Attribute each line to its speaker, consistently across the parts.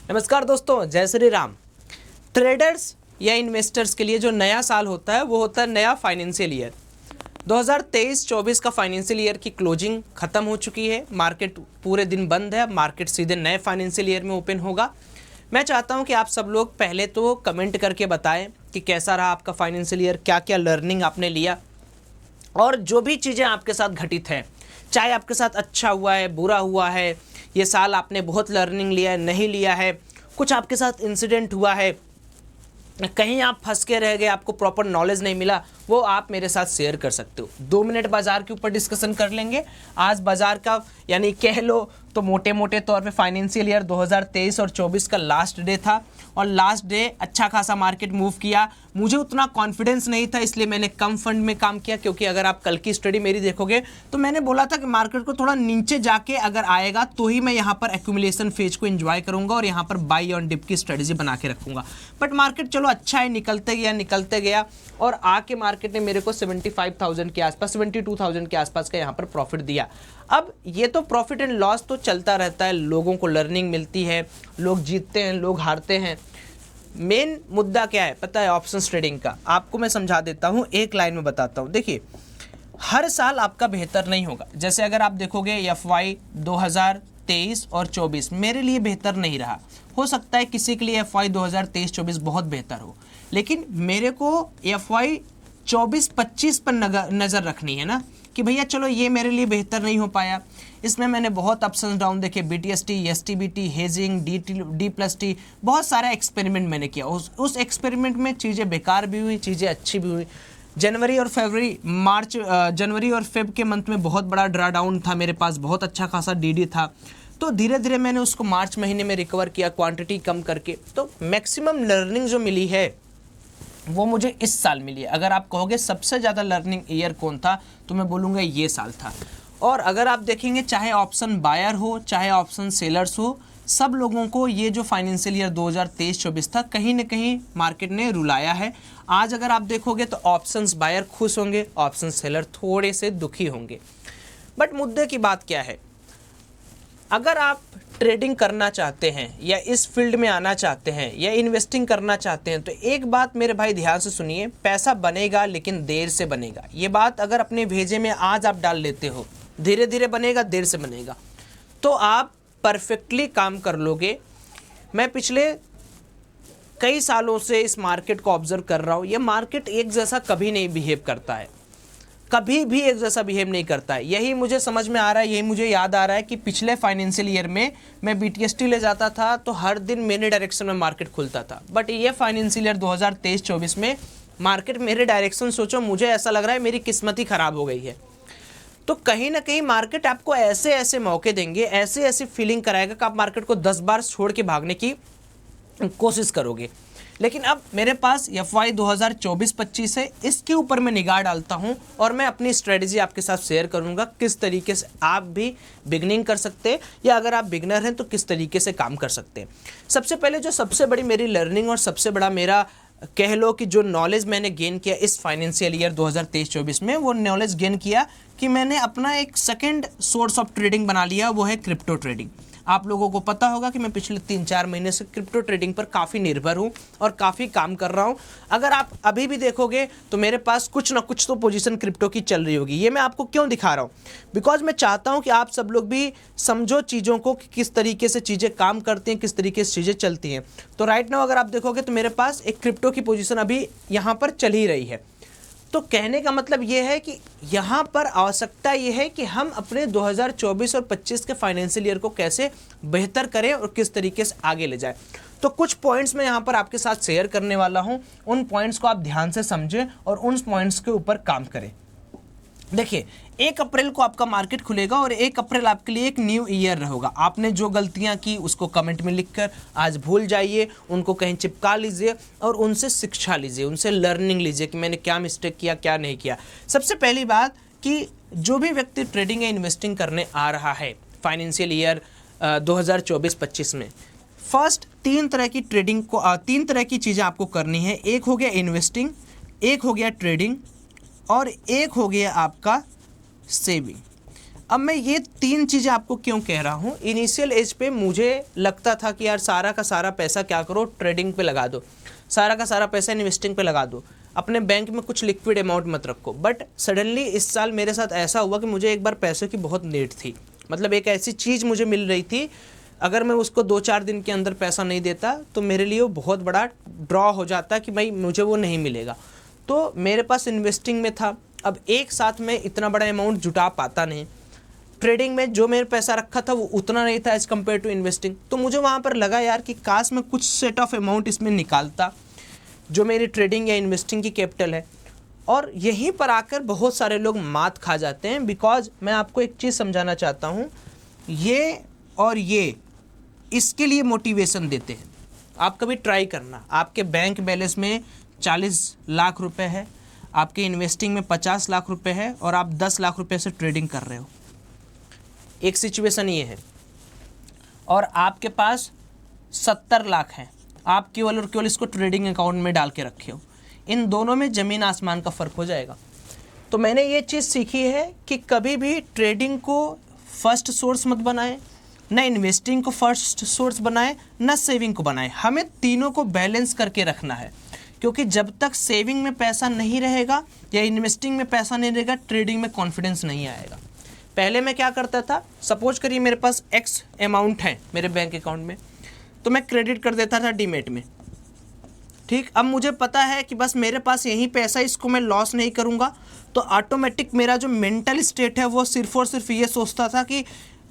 Speaker 1: नमस्कार दोस्तों, जय श्री राम। ट्रेडर्स या इन्वेस्टर्स के लिए जो नया साल होता है वो होता है नया फाइनेंशियल ईयर। 2023-24 का फाइनेंशियल ईयर की क्लोजिंग खत्म हो चुकी है। मार्केट पूरे दिन बंद है। मार्केट सीधे नए फाइनेंशियल ईयर में ओपन होगा। मैं चाहता हूं कि आप सब लोग पहले तो कमेंट करके बताएं कि कैसा रहा आपका फाइनेंशियल ईयर, क्या क्या लर्निंग आपने लिया और जो भी चीज़ें आपके साथ घटित हैं, चाहे आपके साथ अच्छा हुआ है, बुरा हुआ है, ये साल आपने बहुत लर्निंग लिया है, नहीं लिया है, कुछ आपके साथ इंसिडेंट हुआ है, कहीं आप फंस के रह गए, आपको प्रॉपर नॉलेज नहीं मिला, वो आप मेरे साथ शेयर कर सकते हो। 2 मिनट बाजार के ऊपर डिस्कशन कर लेंगे। आज बाजार का यानी कह लो तो मोटे मोटे तौर पे फाइनेंशियल ईयर 2023 और 24 का लास्ट डे था और लास्ट डे अच्छा खासा मार्केट मूव किया। मुझे उतना कॉन्फिडेंस नहीं था, इसलिए मैंने कम फंड में काम किया, क्योंकि अगर आप कल की स्टडी मेरी देखोगे तो मैंने बोला था कि मार्केट को थोड़ा नीचे जाके अगर आएगा तो ही मैं यहाँ पर एक्यूमुलेशन फेज को एंजॉय करूँगा और यहाँ पर बाई ऑन डिप की स्ट्रेटजी बना के रखूँगा। बट मार्केट चलो अच्छा है, निकलते गया और आके मार्केट ने मेरे को 75,000 के आसपास, 72,000 के आसपास का यहाँ पर प्रॉफिट दिया। अब ये तो प्रॉफिट एंड लॉस तो चलता रहता है, लोगों को लर्निंग मिलती है, लोग जीतते हैं, लोग हारते हैं। मेन मुद्दा क्या है पता है? ऑप्शंस ट्रेडिंग का आपको मैं समझा देता हूँ, एक लाइन में बताता हूँ। देखिए, हर साल आपका बेहतर नहीं होगा। जैसे अगर आप देखोगे FY 2023 और 24 मेरे लिए बेहतर नहीं रहा। हो सकता है किसी के लिए FY 2023-24 बहुत बेहतर हो, लेकिन मेरे को FY 24-25 पर नज़र रखनी है ना, कि भैया चलो ये मेरे लिए बेहतर नहीं हो पाया। इसमें मैंने बहुत अप्स एंड डाउन देखे, BTST, STBT, हेजिंग, D+T, बहुत सारा एक्सपेरिमेंट मैंने किया। उस एक्सपेरिमेंट में चीज़ें बेकार भी हुई, चीज़ें अच्छी भी हुई। जनवरी और फेब के मंथ में बहुत बड़ा ड्रा डाउन था मेरे पास, बहुत अच्छा खासा DD था। तो धीरे धीरे मैंने उसको मार्च महीने में रिकवर किया, क्वांटिटी कम करके। तो मैक्सिमम लर्निंग जो मिली है वो मुझे इस साल मिली है। अगर आप कहोगे सबसे ज़्यादा लर्निंग ईयर कौन था, तो मैं बोलूँगा ये साल था। और अगर आप देखेंगे, चाहे ऑप्शन बायर हो चाहे ऑप्शन सेलर्स हो, सब लोगों को ये जो फाइनेंशियल ईयर 2023-24 था, कहीं ना कहीं मार्केट ने रुलाया है। आज अगर आप देखोगे तो ऑप्शंस बायर खुश होंगे, ऑप्शन सेलर थोड़े से दुखी होंगे। बट मुद्दे की बात क्या है? अगर आप ट्रेडिंग करना चाहते हैं या इस फील्ड में आना चाहते हैं या इन्वेस्टिंग करना चाहते हैं, तो एक बात मेरे भाई ध्यान से सुनिए, पैसा बनेगा लेकिन देर से बनेगा। ये बात अगर अपने भेजे में आज आप डाल लेते हो, धीरे धीरे बनेगा, देर से बनेगा, तो आप परफेक्टली काम कर लोगे। मैं पिछले कई सालों से इस मार्केट को ऑब्जर्व कर रहा हूँ। ये मार्केट एक जैसा कभी नहीं बिहेव करता है, कभी भी एक जैसा बिहेव नहीं करता है। यही मुझे समझ में आ रहा है, यही मुझे याद आ रहा है कि पिछले फाइनेंशियल ईयर में मैं BTST ले जाता था तो हर दिन मेरे डायरेक्शन में मार्केट खुलता था। बट ये फाइनेंशियल ईयर 2023-24 में मार्केट मेरे डायरेक्शन, सोचो मुझे ऐसा लग रहा है मेरी किस्मत ही ख़राब हो गई है। तो कहीं ना कहीं मार्केट आपको ऐसे ऐसे मौके देंगे, ऐसे ऐसे फीलिंग कराएगा कि आप मार्केट को 10 बार छोड़ के भागने की कोशिश करोगे। लेकिन अब मेरे पास FY 2024-25 है, इसके ऊपर मैं निगाह डालता हूं और मैं अपनी स्ट्रेटजी आपके साथ शेयर करूंगा, किस तरीके से आप भी बिगनिंग कर सकते हैं या अगर आप बिगनर हैं तो किस तरीके से काम कर सकते हैं। सबसे पहले जो सबसे बड़ी मेरी लर्निंग और सबसे बड़ा मेरा कह लो कि जो नॉलेज मैंने गेन किया इस फाइनेंशियल ईयर 2023-24 में, वो नॉलेज गेन किया कि मैंने अपना एक सेकेंड सोर्स ऑफ ट्रेडिंग बना लिया, वो है क्रिप्टो ट्रेडिंग। आप लोगों को पता होगा कि मैं पिछले 3-4 महीने से क्रिप्टो ट्रेडिंग पर काफ़ी निर्भर हूं और काफ़ी काम कर रहा हूं। अगर आप अभी भी देखोगे तो मेरे पास कुछ ना कुछ तो पोजीशन क्रिप्टो की चल रही होगी। ये मैं आपको क्यों दिखा रहा हूं? बिकॉज मैं चाहता हूं कि आप सब लोग भी समझो चीज़ों को कि किस तरीके से चीज़ें काम करती हैं, किस तरीके से चीज़ें चलती हैं। तो राइट नाउ अगर आप देखोगे तो मेरे पास एक क्रिप्टो की पोजीशन अभी यहाँ पर चल ही रही है। तो कहने का मतलब ये है कि यहाँ पर आवश्यकता ये है कि हम अपने 2024 और 25 के फाइनेंशियल ईयर को कैसे बेहतर करें और किस तरीके से आगे ले जाएं। तो कुछ पॉइंट्स मैं यहाँ पर आपके साथ शेयर करने वाला हूँ, उन पॉइंट्स को आप ध्यान से समझें और उन पॉइंट्स के ऊपर काम करें। देखिए, 1 अप्रैल को आपका मार्केट खुलेगा और 1 अप्रैल आपके लिए एक न्यू ईयर रहेगा। आपने जो गलतियां की उसको कमेंट में लिखकर आज भूल जाइए, उनको कहीं चिपका लीजिए और उनसे शिक्षा लीजिए, उनसे लर्निंग लीजिए कि मैंने क्या मिस्टेक किया, क्या नहीं किया। सबसे पहली बात कि जो भी व्यक्ति ट्रेडिंग या इन्वेस्टिंग करने आ रहा है फाइनेंशियल ईयर 2024-25 में, फर्स्ट 3 तरह की ट्रेडिंग को 3 तरह की चीज़ें आपको करनी है। एक हो गया इन्वेस्टिंग, एक हो गया ट्रेडिंग और एक हो गया आपका सेविंग। अब मैं ये 3 चीज़ें आपको क्यों कह रहा हूँ, इनिशियल एज पे मुझे लगता था कि यार सारा का सारा पैसा क्या करो, ट्रेडिंग पे लगा दो, सारा का सारा पैसा इन्वेस्टिंग पे लगा दो, अपने बैंक में कुछ लिक्विड अमाउंट मत रखो। बट सडनली इस साल मेरे साथ ऐसा हुआ कि मुझे एक बार पैसे की बहुत नीड थी, मतलब एक ऐसी चीज़ मुझे मिल रही थी, अगर मैं उसको 2-4 दिन के अंदर पैसा नहीं देता तो मेरे लिए वो बहुत बड़ा ड्रॉ हो जाता कि भाई मुझे वो नहीं मिलेगा। तो मेरे पास इन्वेस्टिंग में था, अब एक साथ में इतना बड़ा अमाउंट जुटा पाता नहीं, ट्रेडिंग में जो मेरे पैसा रखा था वो उतना नहीं था एज़ कम्पेयर टू इन्वेस्टिंग। तो मुझे वहाँ पर लगा यार कि काश मैं कुछ सेट ऑफ अमाउंट इसमें निकालता जो मेरी ट्रेडिंग या इन्वेस्टिंग की कैपिटल है। और यहीं पर आकर बहुत सारे लोग मात खा जाते हैं, बिकॉज मैं आपको एक चीज़ समझाना चाहता हूँ, ये और ये इसके लिए मोटिवेशन देते हैं। आप कभी ट्राई करना, आपके बैंक बैलेंस में 40 लाख रुपए है, आपके इन्वेस्टिंग में 50 लाख रुपए है और आप 10 लाख रुपए से ट्रेडिंग कर रहे हो, एक सिचुएशन ये है, और आपके पास 70 लाख है, आप केवल और केवल इसको ट्रेडिंग अकाउंट में डाल के रखे हो, इन दोनों में ज़मीन आसमान का फ़र्क हो जाएगा। तो मैंने ये चीज़ सीखी है कि कभी भी ट्रेडिंग को फर्स्ट सोर्स मत बनाएं, न इन्वेस्टिंग को फर्स्ट सोर्स बनाएं, न सेविंग को बनाएं, हमें तीनों को बैलेंस करके रखना है। क्योंकि जब तक सेविंग में पैसा नहीं रहेगा या इन्वेस्टिंग में पैसा नहीं रहेगा, ट्रेडिंग में कॉन्फिडेंस नहीं आएगा। पहले मैं क्या करता था, सपोज करिए मेरे पास एक्स अमाउंट है मेरे बैंक अकाउंट में, तो मैं क्रेडिट कर देता था डीमेट में, ठीक। अब मुझे पता है कि बस मेरे पास यही पैसा, इसको मैं लॉस नहीं करूँगा, तो ऑटोमेटिक मेरा जो मेंटल स्टेट है वो सिर्फ और सिर्फ ये सोचता था कि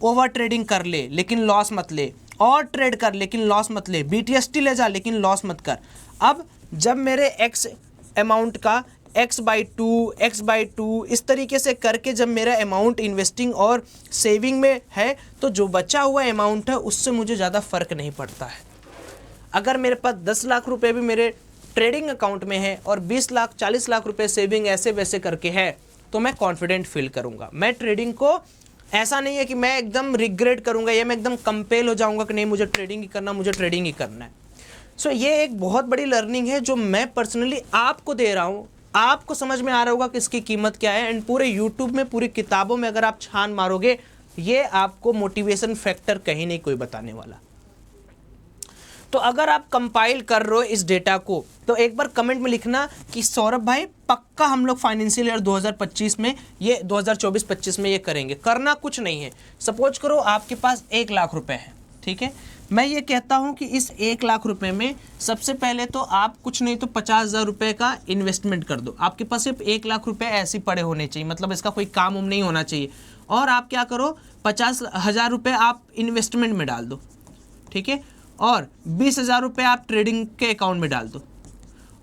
Speaker 1: ओवर ट्रेडिंग कर ले लेकिन लॉस मत ले, और ट्रेड कर लेकिन लॉस मत ले, BTST ले जा लेकिन लॉस मत कर। अब जब मेरे एक्स अमाउंट का x/2 इस तरीके से करके जब मेरा अमाउंट इन्वेस्टिंग और सेविंग में है, तो जो बचा हुआ अमाउंट है उससे मुझे ज़्यादा फ़र्क नहीं पड़ता है। अगर मेरे पास 10 लाख रुपए भी मेरे ट्रेडिंग अकाउंट में है और 20 लाख 40 लाख रुपए सेविंग ऐसे वैसे करके है, तो मैं कॉन्फिडेंट फील करूँगा। मैं ट्रेडिंग को ऐसा नहीं है कि मैं एकदम रिग्रेट करूँगा या मैं एकदम कंपेल हो जाऊँगा कि नहीं मुझे ट्रेडिंग ही करना, मुझे ट्रेडिंग ही करना है। सो ये एक बहुत बड़ी लर्निंग है जो मैं पर्सनली आपको दे रहा हूँ। आपको समझ में आ रहा होगा कि इसकी कीमत क्या है, एंड पूरे यूट्यूब में, पूरी किताबों में अगर आप छान मारोगे, ये आपको मोटिवेशन फैक्टर कहीं नहीं कोई बताने वाला। तो अगर आप कंपाइल कर रहे हो इस डेटा को, तो एक बार कमेंट में लिखना कि सौरभ भाई पक्का हम लोग फाइनेंशियल ईयर 2025 में, ये 2024-25 में ये करेंगे। करना कुछ नहीं है, सपोज करो आपके पास 1 लाख रुपए है, ठीक है। मैं ये कहता हूँ कि इस 1 लाख रुपए में सबसे पहले तो आप कुछ नहीं तो 50,000 रुपये का इन्वेस्टमेंट कर दो। आपके पास सिर्फ 1 लाख रुपये ऐसे पड़े होने चाहिए, मतलब इसका कोई काम नहीं होना चाहिए। और आप क्या करो, 50,000 रुपये आप इन्वेस्टमेंट में डाल दो, ठीक है, और 20,000 रुपये आप ट्रेडिंग के अकाउंट में डाल दो,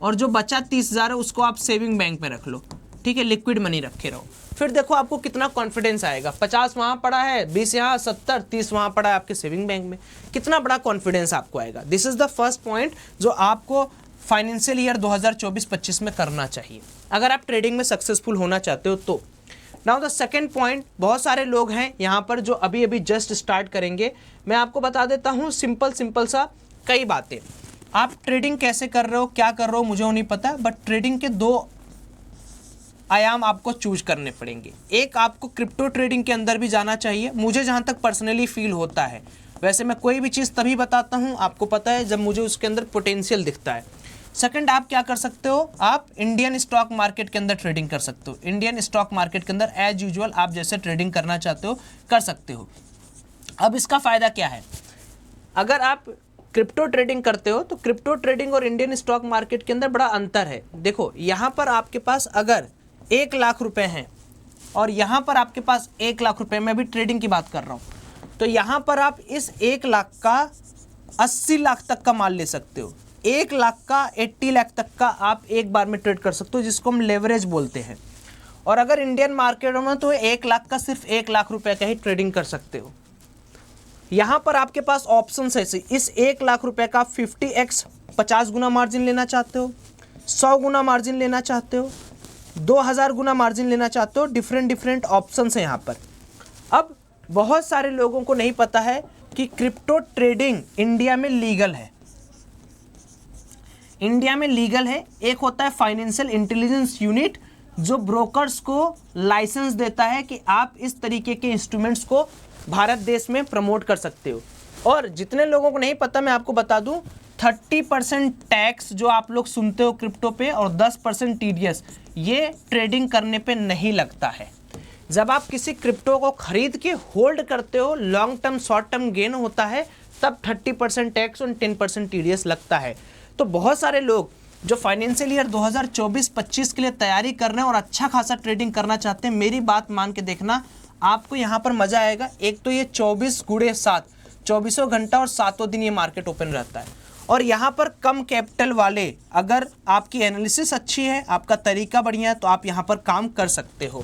Speaker 1: और जो बचा 30,000 है उसको आप सेविंग बैंक में रख लो, ठीक है, लिक्विड मनी रखे रहो। फिर देखो आपको कितना कॉन्फिडेंस आएगा, 50 वहाँ पड़ा है, 20 यहाँ, 70, 30 वहाँ पड़ा है आपके सेविंग बैंक में, कितना बड़ा कॉन्फिडेंस आपको आएगा। This is the first point जो आपको फाइनेंशियल ईयर 2024-25 में करना चाहिए अगर आप ट्रेडिंग में सक्सेसफुल होना चाहते हो तो। नाउ द सेकेंड पॉइंट, बहुत सारे लोग हैं यहाँ पर जो अभी अभी जस्ट स्टार्ट करेंगे, मैं आपको बता देता हूँ सिंपल सा कई बातें। आप ट्रेडिंग कैसे कर रहे हो, क्या कर रहे हो, मुझे नहीं पता, बट ट्रेडिंग के 2 आयाम आपको चूज करने पड़ेंगे। एक, आपको क्रिप्टो ट्रेडिंग के अंदर भी जाना चाहिए, मुझे जहाँ तक पर्सनली फील होता है। वैसे मैं कोई भी चीज़ तभी बताता हूँ, आपको पता है, जब मुझे उसके अंदर पोटेंशियल दिखता है। सेकंड, आप क्या कर सकते हो, आप इंडियन स्टॉक मार्केट के अंदर ट्रेडिंग कर सकते हो। इंडियन स्टॉक मार्केट के अंदर एज यूजुअल आप जैसे ट्रेडिंग करना चाहते हो कर सकते हो। अब इसका फ़ायदा क्या है, अगर आप क्रिप्टो ट्रेडिंग करते हो तो क्रिप्टो ट्रेडिंग और इंडियन स्टॉक मार्केट के अंदर बड़ा अंतर है। देखो यहाँ पर आपके पास अगर 1 लाख रुपए हैं और यहाँ पर आपके पास 1 लाख रुपए, मैं भी ट्रेडिंग की बात कर रहा हूँ, तो यहाँ पर आप इस 1 लाख का 80 लाख तक का माल ले सकते हो, 1 लाख का 80 लाख तक का आप एक बार में ट्रेड कर सकते हो, जिसको हम लेवरेज बोलते हैं। और अगर इंडियन मार्केट में तो 1 लाख का सिर्फ 1 लाख रुपए का ही ट्रेडिंग कर सकते हो। यहाँ पर आपके पास ऑप्शन है, इस 1 लाख रुपए का 50x 50 गुना मार्जिन लेना चाहते हो, 100 गुना मार्जिन लेना चाहते हो, 2000 गुना मार्जिन लेना चाहते हो, डिफरेंट ऑप्शन है यहाँ पर। अब बहुत सारे लोगों को नहीं पता है कि क्रिप्टो ट्रेडिंग इंडिया में लीगल है। इंडिया में लीगल है। एक होता है फाइनेंशियल इंटेलिजेंस यूनिट जो ब्रोकर्स को लाइसेंस देता है कि आप इस तरीके के इंस्ट्रूमेंट्स को भारत देश में प्रमोट कर सकते हो। और जितने लोगों को नहीं पता मैं आपको बता दूं, 30% टैक्स जो आप लोग सुनते हो क्रिप्टो पे और 10% TDS ये ट्रेडिंग करने पे नहीं लगता है। जब आप किसी क्रिप्टो को खरीद के होल्ड करते हो, long term short term gain होता है, तब 30% टैक्स और 10% TDS लगता है। तो बहुत सारे लोग जो फाइनेंशियल ईयर 2024-25 के लिए तैयारी कर रहे हैं और अच्छा खासा ट्रेडिंग करना चाहते हैं, मेरी बात मान के देखना, आपको यहाँ पर मज़ा आएगा। एक तो ये 24x7 24 घंटा और 7 दिन ये मार्केट ओपन रहता है। और यहाँ पर कम कैपिटल वाले, अगर आपकी एनालिसिस अच्छी है, आपका तरीका बढ़िया है, तो आप यहाँ पर काम कर सकते हो।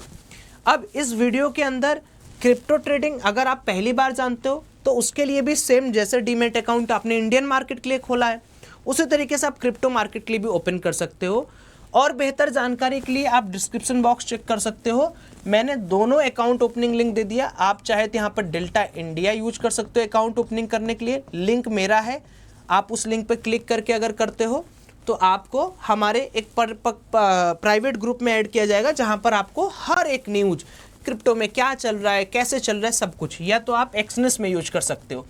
Speaker 1: अब इस वीडियो के अंदर क्रिप्टो ट्रेडिंग अगर आप पहली बार जानते हो तो उसके लिए भी सेम, जैसे डीमेट अकाउंट आपने इंडियन मार्केट के लिए खोला है, उसी तरीके से आप क्रिप्टो मार्केट के लिए भी ओपन कर सकते हो। और बेहतर जानकारी के लिए आप डिस्क्रिप्शन बॉक्स चेक कर सकते हो, मैंने दोनों अकाउंट ओपनिंग लिंक दे दिया। आप चाहे तो यहाँ पर डेल्टा इंडिया यूज कर सकते हो अकाउंट ओपनिंग करने के लिए, लिंक मेरा है। आप उस लिंक पर क्लिक करके अगर करते हो तो आपको हमारे एक प्राइवेट ग्रुप में ऐड किया जाएगा, जहाँ पर आपको हर एक न्यूज क्रिप्टो में क्या चल रहा है, कैसे चल रहा है, सब कुछ। या तो आप एक्सनेस में यूज कर सकते हो।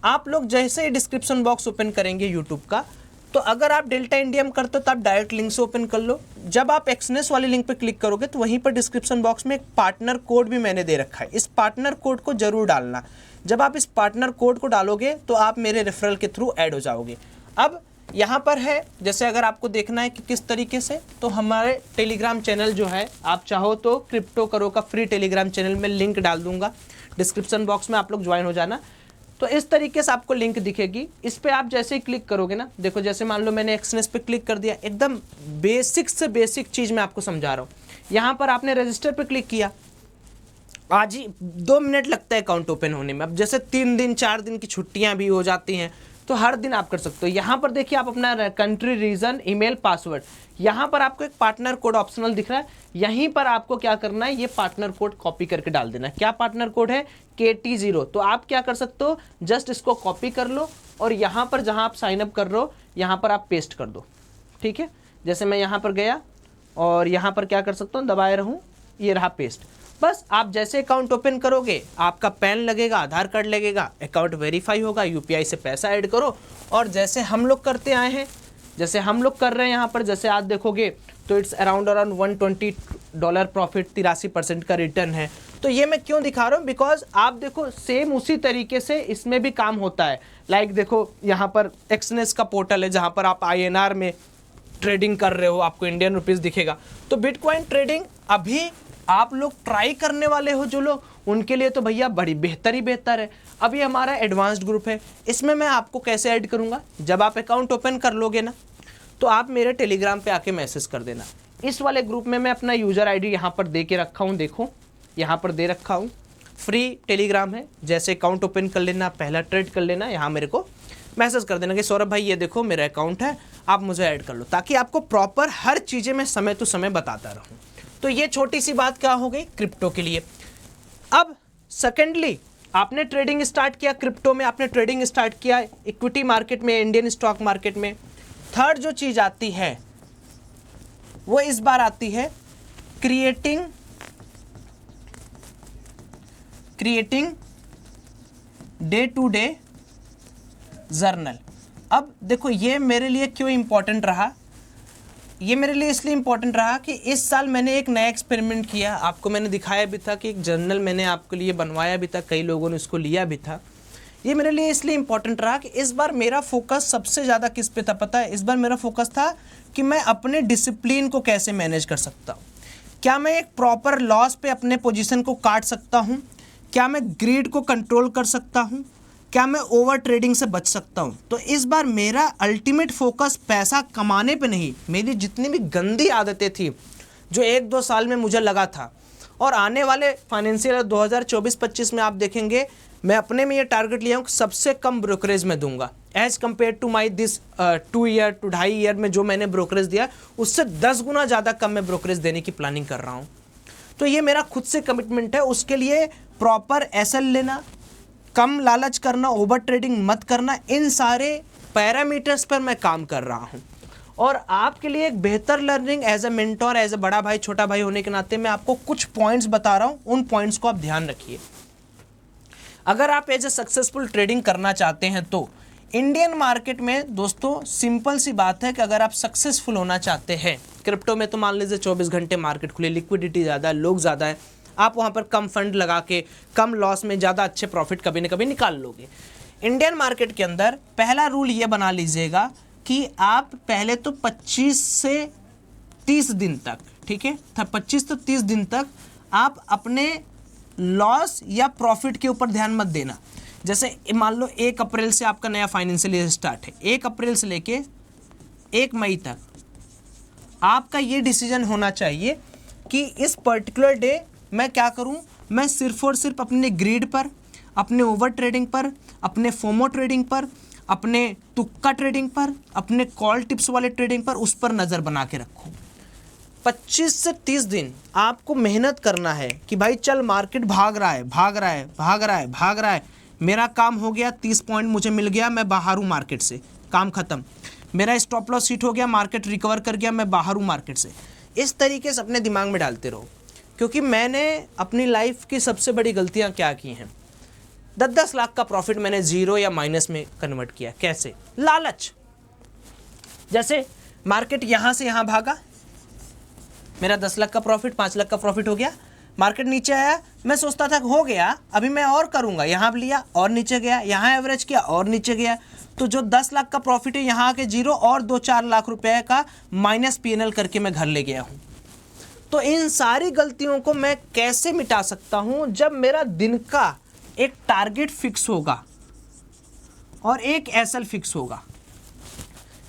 Speaker 1: आप लोग जैसे ही डिस्क्रिप्शन बॉक्स ओपन करेंगे यूट्यूब का, तो अगर आप डेल्टा इंडिया में करते हो तो आप डायरेक्ट लिंक से ओपन कर लो। जब आप एक्सनेस वाले लिंक पे क्लिक करोगे तो वहीं पर डिस्क्रिप्शन बॉक्स में एक पार्टनर कोड भी मैंने दे रखा है, इस पार्टनर कोड को जरूर डालना। जब आप इस पार्टनर कोड को डालोगे तो आप मेरे रेफरल के थ्रू ऐड हो जाओगे। अब यहाँ पर है, जैसे अगर आपको देखना है कि किस तरीके से, तो हमारे टेलीग्राम चैनल जो है, आप चाहो तो क्रिप्टो करो का फ्री टेलीग्राम चैनल में लिंक डाल दूंगा डिस्क्रिप्शन बॉक्स में, आप लोग ज्वाइन हो जाना। तो इस तरीके से आपको लिंक दिखेगी, इस पे आप जैसे ही क्लिक करोगे ना, देखो जैसे मान लो मैंने एक्सनेस पे क्लिक कर दिया, एकदम बेसिक से बेसिक चीज़ मैं आपको समझा रहा हूँ। यहाँ पर आपने रजिस्टर पे क्लिक किया, आज ही 2 मिनट लगता है अकाउंट ओपन होने में। अब जैसे 3 दिन 4 दिन की छुट्टियाँ भी हो जाती हैं तो हर दिन आप कर सकते हो। यहाँ पर देखिए आप अपना कंट्री, रीजन, ईमेल, पासवर्ड, यहाँ पर आपको एक पार्टनर कोड ऑप्शनल दिख रहा है। यहीं पर आपको क्या करना है, ये पार्टनर कोड कॉपी करके डाल देना है। क्या पार्टनर कोड है? KT0। तो आप क्या कर सकते हो, जस्ट इसको कॉपी कर लो और यहाँ पर जहाँ आप साइन अप कर रहे हो यहाँ पर आप पेस्ट कर दो। ठीक है, जैसे मैं यहाँ पर गया और यहाँ पर क्या कर सकता हूँ, दबाए रहूँ, ये रहा पेस्ट। बस आप जैसे अकाउंट ओपन करोगे, आपका पैन लगेगा, आधार कार्ड लगेगा, अकाउंट वेरीफाई होगा, UPI से पैसा ऐड करो और जैसे हम लोग करते आए हैं, जैसे हम लोग कर रहे हैं यहाँ पर, जैसे आज देखोगे तो इट्स अराउंड $120 प्रॉफिट, 83% का रिटर्न है। तो ये मैं क्यों दिखा रहा हूँ, बिकॉज आप देखो सेम उसी तरीके से इसमें भी काम होता है। लाइक देखो यहाँ पर एक्सनेस का पोर्टल है जहाँ पर आप INR में ट्रेडिंग कर रहे हो, आपको इंडियन रुपीज़ दिखेगा। तो बिटकॉइन ट्रेडिंग अभी आप लोग ट्राई करने वाले हो जो लोग, उनके लिए तो भैया बड़ी बेहतर ही बेहतर है। अभी हमारा एडवांस्ड ग्रुप है, इसमें मैं आपको कैसे ऐड करूंगा, जब आप अकाउंट ओपन कर लोगे ना तो आप मेरे टेलीग्राम पे आके मैसेज कर देना। इस वाले ग्रुप में मैं अपना यूज़र ID यहाँ पर दे के रखा हूँ, देखो यहाँ पर दे रखा हूँ, फ्री टेलीग्राम है। जैसे अकाउंट ओपन कर लेना, पहला ट्रेड कर लेना, यहाँ मेरे को मैसेज कर देना कि सौरभ भाई ये देखो मेरा अकाउंट है, आप मुझे ऐड कर लो, ताकि आपको प्रॉपर हर चीज़ें मैं समय टू समय बताता रहूँ। तो ये छोटी सी बात क्या हो गई क्रिप्टो के लिए। अब सेकेंडली, आपने ट्रेडिंग स्टार्ट किया क्रिप्टो में, आपने ट्रेडिंग स्टार्ट किया इक्विटी मार्केट में, इंडियन स्टॉक मार्केट में। थर्ड जो चीज़ आती है वो इस बार आती है creating day to day journal. अब देखो ये मेरे लिए क्यों इंपॉर्टेंट रहा, ये मेरे लिए इसलिए इंपॉर्टेंट रहा कि इस साल मैंने एक नया एक्सपेरिमेंट किया, आपको मैंने दिखाया भी था कि एक जर्नल मैंने आपके लिए बनवाया भी था, कई लोगों ने इसको लिया भी था। ये मेरे लिए इसलिए इंपॉर्टेंट रहा कि इस बार मेरा फोकस सबसे ज़्यादा किस पे था पता है, इस बार मेरा फोकस था कि मैं अपने डिसिप्लिन को कैसे मैनेज कर सकता हूँ। क्या मैं एक प्रॉपर लॉस पे अपने पोजीशन को काट सकता हूँ, क्या मैं ग्रीड को कंट्रोल कर सकता हूँ, क्या मैं ओवर ट्रेडिंग से बच सकता हूँ। तो इस बार मेरा अल्टीमेट फोकस पैसा कमाने पे नहीं, मेरी जितनी भी गंदी आदतें थी जो 1-2 साल में मुझे लगा था, और आने वाले फाइनेंशियल 2024-25 में आप देखेंगे मैं अपने में ये टारगेट लिया हूँ कि सबसे कम ब्रोकरेज में दूंगा as compare to my this 2 year to 2.5 year में जो मैंने ब्रोकरेज दिया, उससे 10 गुना ज़्यादा कम मैं ब्रोकरेज देने की प्लानिंग कर रहा हूँ। तो ये मेरा खुद से कमिटमेंट है, उसके लिए प्रॉपर एसएल लेना, कम लालच करना, ओवर ट्रेडिंग मत करना, इन सारे पैरामीटर्स पर मैं काम कर रहा हूँ। और आपके लिए एक बेहतर learning as a mentor, as a बड़ा भाई छोटा भाई होने के नाते मैं आपको कुछ पॉइंट्स बता रहा हूं, उन पॉइंट्स को आप ध्यान रखिए। अगर आप एज ए सक्सेसफुल ट्रेडिंग करना चाहते हैं तो इंडियन मार्केट में दोस्तों सिंपल सी बात है कि अगर आप सक्सेसफुल होना चाहते हैं, क्रिप्टो में तो मान लीजिए 24 घंटे मार्केट खुले, लिक्विडिटी ज़्यादा है, लोग ज़्यादा है, आप वहाँ पर कम फंड लगा के कम लॉस में ज़्यादा अच्छे प्रॉफिट कभी न कभी निकाल लोगे। इंडियन मार्केट के अंदर पहला रूल ये बना लीजिएगा कि आप पहले तो 25 से 30 दिन तक, ठीक है, 25 से 30 दिन तक आप अपने लॉस या प्रॉफिट के ऊपर ध्यान मत देना। जैसे मान लो 1 अप्रैल से आपका नया फाइनेंशियल ईयर स्टार्ट है, 1 अप्रैल से लेके 1 मई तक आपका ये डिसीजन होना चाहिए कि इस पर्टिकुलर डे मैं क्या करूं, मैं सिर्फ और सिर्फ अपने ग्रीड पर, अपने ओवर ट्रेडिंग पर, अपने फोमो ट्रेडिंग पर, अपने तुक्का ट्रेडिंग पर, अपने कॉल टिप्स वाले ट्रेडिंग पर, उस पर नज़र बना के रखूं। 25 से 30 दिन आपको मेहनत करना है कि भाई चल मार्केट भाग रहा है, भाग रहा है, भाग रहा है, भाग रहा है, मेरा काम हो गया, 30 पॉइंट मुझे मिल गया, मैं बाहर हूँ मार्केट से, काम खत्म, मेरा स्टॉप लॉस हिट हो गया, मार्केट रिकवर कर गया, मैं बाहर हूँ मार्केट से। इस तरीके से अपने दिमाग में डालते रहो, क्योंकि मैंने अपनी लाइफ की सबसे बड़ी गलतियाँ क्या की हैं, 10-10 लाख का प्रॉफिट मैंने जीरो या माइनस में कन्वर्ट किया। कैसे? लालच। जैसे मार्केट यहाँ से यहाँ भागा, मेरा 10 लाख का प्रॉफिट 5 लाख का प्रॉफिट हो गया, मार्केट नीचे आया, मैं सोचता था हो गया अभी मैं और करूँगा, यहाँ लिया और नीचे गया, यहाँ एवरेज किया और नीचे गया, तो जो 10 लाख का प्रॉफिट है यहाँ आके जीरो और 2-4 लाख रुपए का माइनस P&L करके मैं घर ले गया हूँ। तो इन सारी गलतियों को मैं कैसे मिटा सकता हूँ? जब मेरा दिन का एक टारगेट फिक्स होगा और एक एसएल फिक्स होगा,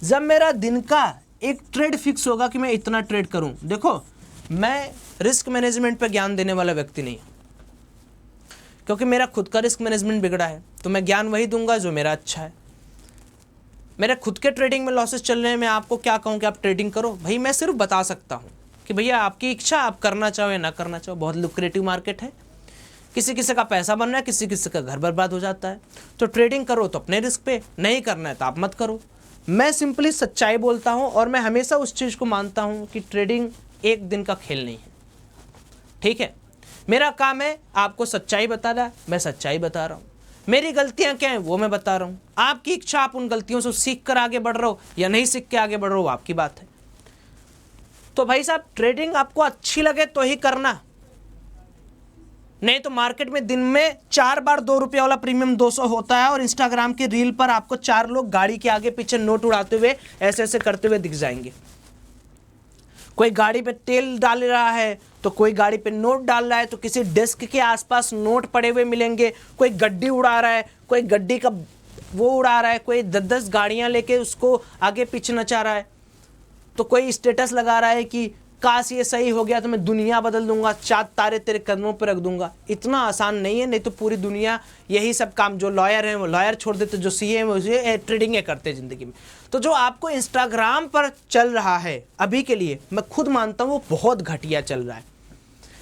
Speaker 1: जब मेरा दिन का एक ट्रेड फिक्स होगा कि मैं इतना ट्रेड करूं। देखो, मैं रिस्क मैनेजमेंट पे ज्ञान देने वाला व्यक्ति नहीं, क्योंकि मेरा खुद का रिस्क मैनेजमेंट बिगड़ा है, तो मैं ज्ञान वही दूंगा जो मेरा अच्छा है। मेरे खुद के ट्रेडिंग में लॉसेस चल रहे हैं, मैं आपको क्या कहूं कि आप ट्रेडिंग करो? भाई मैं सिर्फ बता सकता हूं कि भैया आपकी इच्छा, आप करना चाहो या ना करना चाहो, बहुत लुक्रेटिव मार्केट है, किसी किसी का पैसा बन रहा है, किसी किसी का घर बर्बाद हो जाता है। तो ट्रेडिंग करो तो अपने रिस्क पे, नहीं करना है तो आप मत करो। मैं सिंपली सच्चाई बोलता हूं और मैं हमेशा उस चीज़ को मानता हूं कि ट्रेडिंग एक दिन का खेल नहीं है, ठीक है। मेरा काम है आपको सच्चाई बताना, मैं सच्चाई बता रहा हूं, मेरी गलतियां क्या हैं वो मैं बता रहा हूं। आपकी इच्छा, आप उन गलतियों से सीख कर आगे बढ़ रहे हो या नहीं सीख के आगे बढ़ रहे हो, आपकी बात है। तो भाई साहब, ट्रेडिंग आपको अच्छी लगे तो ही करना, नहीं तो मार्केट में दिन में 4 बार 2 रुपये वाला प्रीमियम 200 होता है और इंस्टाग्राम के रील पर आपको 4 लोग गाड़ी के आगे पीछे नोट उड़ाते हुए ऐसे ऐसे करते हुए दिख जाएंगे। कोई गाड़ी पे तेल डाल रहा है तो कोई गाड़ी पे नोट डाल रहा है, तो किसी डेस्क के आसपास नोट पड़े हुए मिलेंगे, कोई गड्डी उड़ा रहा है, कोई गड्डी का वो उड़ा रहा है, कोई 10-10 गाड़ियां लेके उसको आगे पीछे नचा रहा है, तो कोई स्टेटस लगा रहा है कि काश ये सही हो गया तो मैं दुनिया बदल दूंगा, चाँद तारे तेरे कदमों पर रख दूंगा। इतना आसान नहीं है, नहीं तो पूरी दुनिया यही सब काम, जो लॉयर हैं वो लॉयर छोड़ देते, जो सीए हैं वो ट्रेडिंग करते हैं ज़िंदगी में। तो जो आपको इंस्टाग्राम पर चल रहा है अभी के लिए, मैं खुद मानता हूँ वो बहुत घटिया चल रहा है।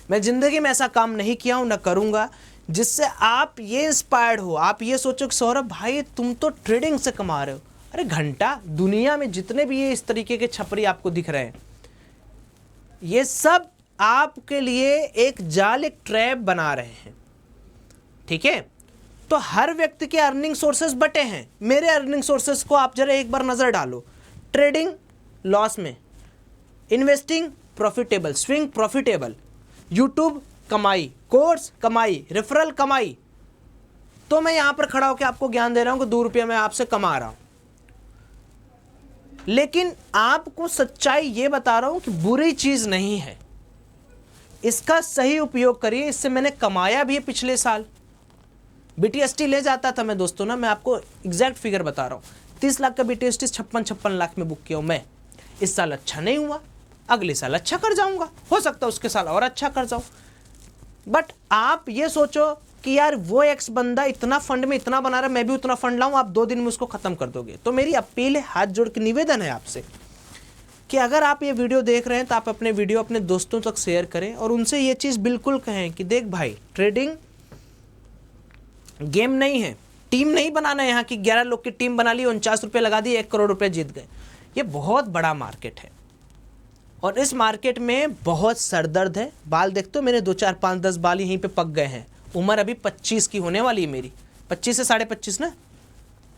Speaker 1: मैं ज़िंदगी में ऐसा काम नहीं किया हूँ, ना करूँगा, जिससे आप ये इंस्पायर्ड हो, आप ये सोचो कि सौरभ भाई तुम तो ट्रेडिंग से कमा रहे हो। अरे घंटा, दुनिया में जितने भी ये इस तरीके के छपरी आपको दिख रहे हैं, ये सब आपके लिए एक जाल, एक ट्रैप बना रहे हैं, ठीक है। तो हर व्यक्ति के अर्निंग सोर्सेस बटे हैं। मेरे अर्निंग सोर्सेस को आप जरा एक बार नज़र डालो। ट्रेडिंग लॉस में, investing profitable, swing profitable, YouTube कमाई, कोर्स कमाई, रेफरल कमाई। तो मैं यहां पर खड़ा होकर आपको ज्ञान दे रहा हूं कि 2 रुपये मैं आपसे कमा रहा हूं, लेकिन आपको सच्चाई ये बता रहा हूं कि बुरी चीज नहीं है, इसका सही उपयोग करिए। इससे मैंने कमाया भी है। पिछले साल BTST ले जाता था मैं दोस्तों ना, मैं आपको एग्जैक्ट फिगर बता रहा हूं, 30 लाख का BTST 56 लाख में बुक किया हूं मैं। इस साल अच्छा नहीं हुआ, अगले साल अच्छा कर जाऊंगा, हो सकता है उसके साल और अच्छा कर जाऊं। बट आप ये सोचो कि यार वो एक्स बंदा इतना फंड में इतना बना रहा है, मैं भी उतना फंड लाऊं, आप 2 दिन में उसको खत्म कर दोगे। तो मेरी अपील है, हाथ जोड़ के निवेदन है आपसे कि अगर आप ये वीडियो देख रहे हैं तो आप अपने वीडियो अपने दोस्तों तक शेयर करें और उनसे ये चीज़ बिल्कुल कहें कि देख भाई, ट्रेडिंग गेम नहीं है, टीम नहीं बनाना है यहाँ की 11 लोग की टीम बना ली, 49 रुपये लगा दिए, 1 करोड़ रुपये जीत गए। ये बहुत बड़ा मार्केट है और इस मार्केट में बहुत सरदर्द है। बाल देखते हो मेरे 2 4 5 10 बाल यहीं पे पक गए हैं। उम्र अभी 25 की होने वाली है मेरी, 25 से 25.5 ना।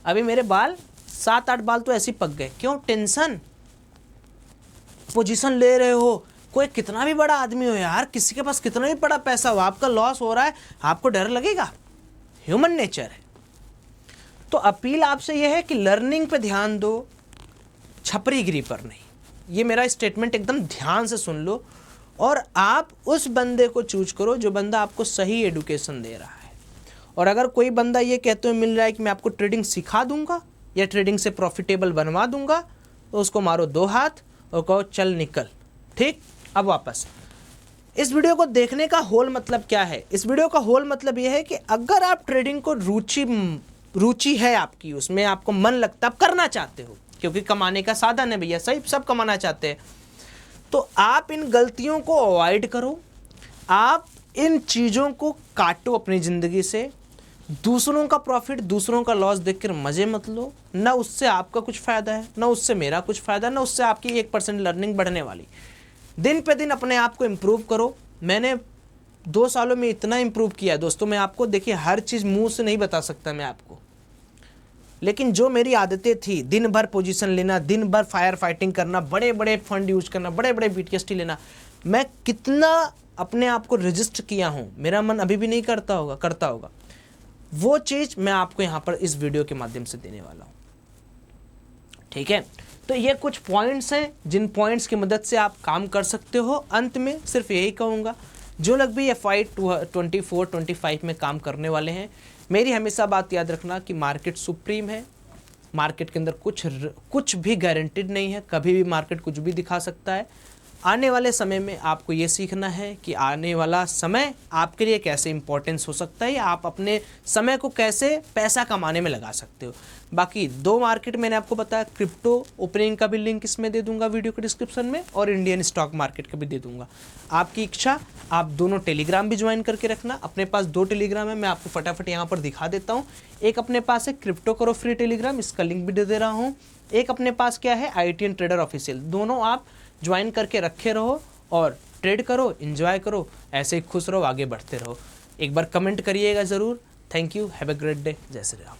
Speaker 1: अभी मेरे बाल 7 8 बाल तो ऐसे ही पक गए। क्यों? टेंशन। पोजीशन ले रहे हो, कोई कितना भी बड़ा आदमी हो यार, किसी के पास कितना भी बड़ा पैसा हो, आपका लॉस हो रहा है, आपको डर लगेगा। ह्यूमन नेचर है। तो अपील आपसे यह है कि लर्निंग पे ध्यान दो, छपरीगिरी पर नहीं। ये मेरा स्टेटमेंट एकदम ध्यान से सुन लो और आप उस बंदे को चूज करो जो बंदा आपको सही एडुकेशन दे रहा है। और अगर कोई बंदा ये कहते हुए मिल रहा है कि मैं आपको ट्रेडिंग सिखा दूंगा या ट्रेडिंग से प्रॉफिटेबल बनवा दूंगा, तो उसको मारो 2 हाथ और कहो चल निकल। ठीक, अब वापस इस वीडियो को देखने का होल मतलब क्या है? इस वीडियो का होल मतलब यह है कि अगर आप ट्रेडिंग को रुचि है आपकी, उसमें आपको मन लगता, आप करना चाहते हो, क्योंकि कमाने का साधन है भैया, सही, सब कमाना चाहते हैं, तो आप इन गलतियों को अवॉइड करो। आप इन चीज़ों को काटो अपनी ज़िंदगी से। दूसरों का प्रॉफिट, दूसरों का लॉस देखकर मज़े मत लो। ना उससे आपका कुछ फ़ायदा है, ना उससे मेरा कुछ फ़ायदा, ना उससे आपकी 1% लर्निंग बढ़ने वाली। दिन पे दिन अपने आप को इम्प्रूव करो। मैंने 2 सालों में इतना इम्प्रूव किया है दोस्तों। मैं आपको, देखिए, हर चीज़ मुंह से नहीं बता सकता मैं आपको, लेकिन जो मेरी आदतें थी, दिन भर पोजीशन लेना, दिन भर फायर फाइटिंग करना, बड़े बड़े फंड यूज करना, बड़े बड़े BTST लेना, मैं कितना अपने आप को रजिस्ट किया हूँ, मेरा मन अभी भी नहीं करता होगा। वो चीज़ मैं आपको यहाँ पर इस वीडियो के माध्यम से देने वाला हूँ। ठीक है, तो ये कुछ पॉइंट्स हैं जिन पॉइंट्स की मदद से आप काम कर सकते हो। अंत में सिर्फ यही कहूँगा, जो लोग भी FY 24-25 में काम करने वाले हैं, मेरी हमेशा बात याद रखना कि मार्केट सुप्रीम है। मार्केट के अंदर कुछ भी गारंटीड नहीं है, कभी भी मार्केट कुछ भी दिखा सकता है। आने वाले समय में आपको ये सीखना है कि आने वाला समय आपके लिए कैसे इंपॉर्टेंस हो सकता है, या आप अपने समय को कैसे पैसा कमाने में लगा सकते हो। बाकी 2 मार्केट मैंने आपको बताया, क्रिप्टो ओपनिंग का भी लिंक इसमें दे दूंगा वीडियो के डिस्क्रिप्शन में, और इंडियन स्टॉक मार्केट का भी दे दूंगा। आपकी इच्छा, आप दोनों टेलीग्राम भी ज्वाइन करके रखना। अपने पास 2 टेलीग्राम है, मैं आपको फटाफट यहाँ पर दिखा देता हूँ। एक अपने पास है क्रिप्टो करो फ्री टेलीग्राम, इसका लिंक भी दे रहा हूँ। एक अपने पास क्या है, ITN ट्रेडर ऑफिशियल। दोनों आप ज्वाइन करके रखे रहो और ट्रेड करो, एंजॉय करो, ऐसे ही खुश रहो, आगे बढ़ते रहो। एक बार कमेंट करिएगा ज़रूर। Thank you, have a great day. जय श्री राम।